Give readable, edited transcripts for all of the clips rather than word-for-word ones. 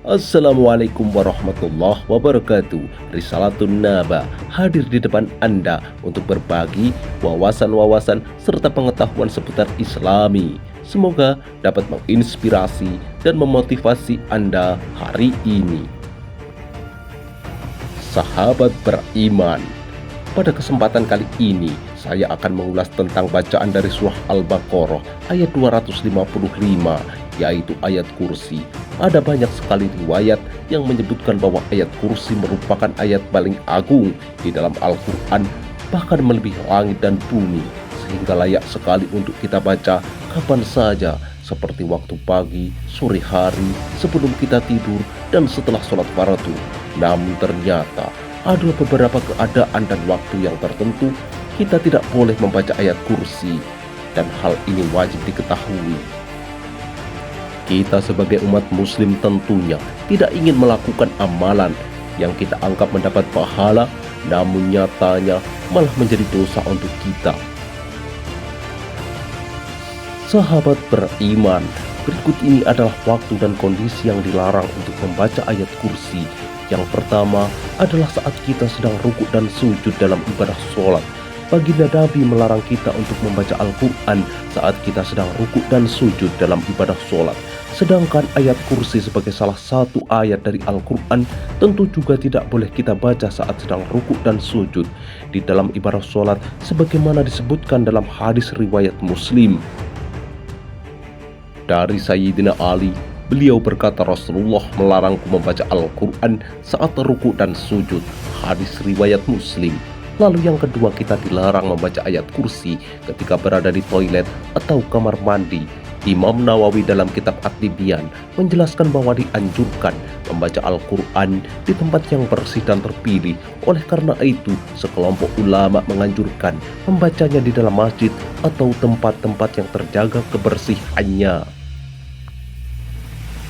Assalamualaikum warahmatullahi wabarakatuh. Risalatun Naba hadir di depan Anda untuk berbagi wawasan-wawasan serta pengetahuan seputar Islami. Semoga dapat menginspirasi dan memotivasi Anda hari ini. Sahabat beriman, pada kesempatan kali ini saya akan mengulas tentang bacaan dari surah Al-Baqarah ayat 255, yaitu ayat kursi. Ada banyak sekali riwayat yang menyebutkan bahwa ayat kursi merupakan ayat paling agung di dalam Al-Quran, bahkan melebihi langit dan bumi, sehingga layak sekali untuk kita baca kapan saja, seperti waktu pagi, sore hari, sebelum kita tidur, dan setelah sholat fardu. Namun ternyata ada beberapa keadaan dan waktu yang tertentu kita tidak boleh membaca ayat kursi, dan hal ini wajib diketahui. Kita sebagai umat muslim tentunya tidak ingin melakukan amalan yang kita anggap mendapat pahala, namun nyatanya malah menjadi dosa untuk kita. Sahabat beriman, berikut ini adalah waktu dan kondisi yang dilarang untuk membaca ayat kursi. Yang pertama adalah saat kita sedang rukuk dan sujud dalam ibadah sholat. Baginda Nabi melarang kita untuk membaca Al-Quran saat kita sedang rukuk dan sujud dalam ibadah sholat. Sedangkan ayat kursi sebagai salah satu ayat dari Al-Quran tentu juga tidak boleh kita baca saat sedang rukuk dan sujud di dalam ibadah sholat, sebagaimana disebutkan dalam hadis riwayat Muslim. Dari Sayyidina Ali, beliau berkata, Rasulullah melarangku membaca Al-Quran saat rukuk dan sujud. Hadis riwayat Muslim. Lalu yang kedua, kita dilarang membaca ayat kursi ketika berada di toilet atau kamar mandi. Imam Nawawi dalam kitab At-Tibyan menjelaskan bahwa dianjurkan membaca Al-Quran di tempat yang bersih dan terpilih. Oleh karena itu, sekelompok ulama menganjurkan membacanya di dalam masjid atau tempat-tempat yang terjaga kebersihannya.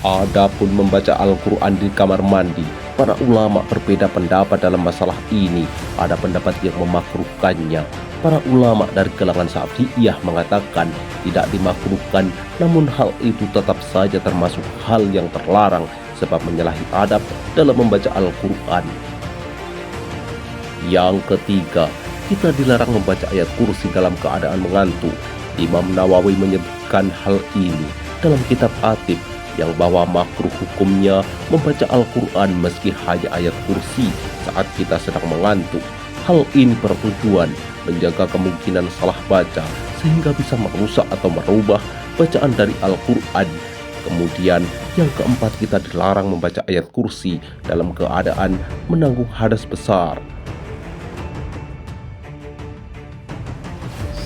Adapun membaca Al-Quran di kamar mandi, para ulama berbeda pendapat dalam masalah ini. Ada pendapat yang memakruhkannya. Para ulama dari kalangan Syafi'iyah mengatakan tidak dimakruhkan, namun hal itu tetap saja termasuk hal yang terlarang sebab menyalahi adab dalam membaca Al-Quran. Yang ketiga, kita dilarang membaca ayat kursi dalam keadaan mengantuk. Imam Nawawi menyebutkan hal ini dalam kitab Atib, yang bahwa makruh hukumnya membaca Al-Quran meski hanya ayat kursi saat kita sedang mengantuk. Hal ini bertujuan menjaga kemungkinan salah baca sehingga bisa merusak atau merubah bacaan dari Al-Quran. Kemudian yang keempat, kita dilarang membaca ayat kursi dalam keadaan menanggung hadas besar.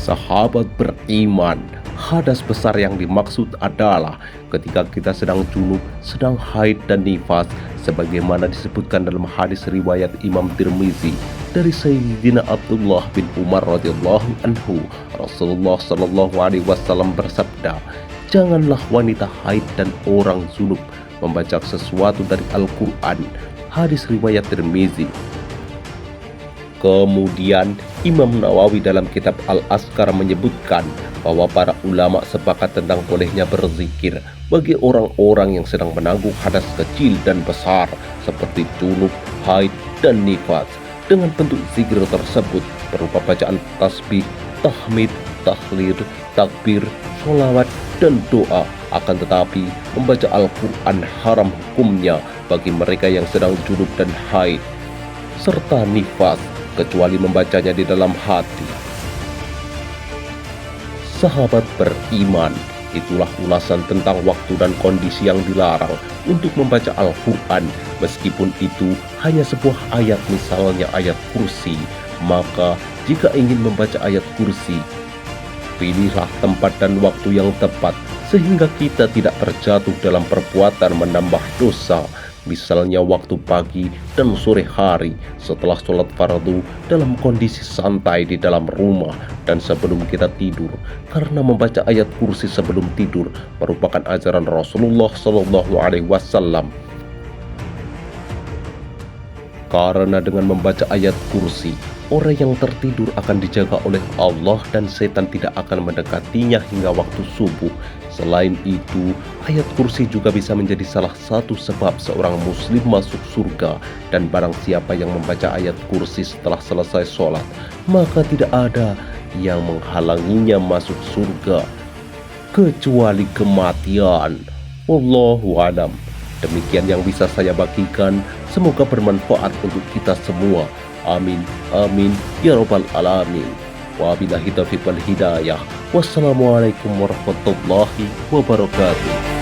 Sahabat beriman, hadas besar yang dimaksud adalah ketika kita sedang junub, sedang haid dan nifas, sebagaimana disebutkan dalam hadis riwayat Imam Tirmizi dari Sayyidina Abdullah bin Umar radhiyallahu anhu. Rasulullah shallallahu alaihi wasallam bersabda, janganlah wanita haid dan orang junub membaca sesuatu dari Al-Quran. Hadis riwayat Tirmizi. Kemudian Imam Nawawi dalam kitab Al-Azkar menyebutkan bahwa para ulama sepakat tentang bolehnya berzikir bagi orang-orang yang sedang menanggung hadas kecil dan besar seperti junub, haid, dan nifas. Dengan bentuk zikir tersebut berupa bacaan tasbih, tahmid, tahlil, takbir, sholawat, dan doa. Akan tetapi membaca Al-Quran haram hukumnya bagi mereka yang sedang junub dan haid serta nifas, kecuali membacanya di dalam hati. Sahabat beriman, itulah ulasan tentang waktu dan kondisi yang dilarang untuk membaca Al-Quran, meskipun itu hanya sebuah ayat, misalnya ayat kursi. Maka jika ingin membaca ayat kursi, pilihlah tempat dan waktu yang tepat sehingga kita tidak terjatuh dalam perbuatan menambah dosa. Misalnya waktu pagi dan sore hari setelah sholat fardu dalam kondisi santai di dalam rumah dan sebelum kita tidur, karena membaca ayat kursi sebelum tidur merupakan ajaran Rasulullah Shallallahu Alaihi Wasallam. Karena dengan membaca ayat kursi, orang yang tertidur akan dijaga oleh Allah dan setan tidak akan mendekatinya hingga waktu subuh. Selain itu, ayat kursi juga bisa menjadi salah satu sebab seorang muslim masuk surga, dan barang siapa yang membaca ayat kursi setelah selesai sholat, maka tidak ada yang menghalanginya masuk surga kecuali kematian. Wallahu alam. Demikian yang bisa saya bagikan. Semoga bermanfaat untuk kita semua. Amin, amin, ya robbal alamin. Wabillahi taufiq wal hidayah. Wassalamualaikum warahmatullahi wabarakatuh.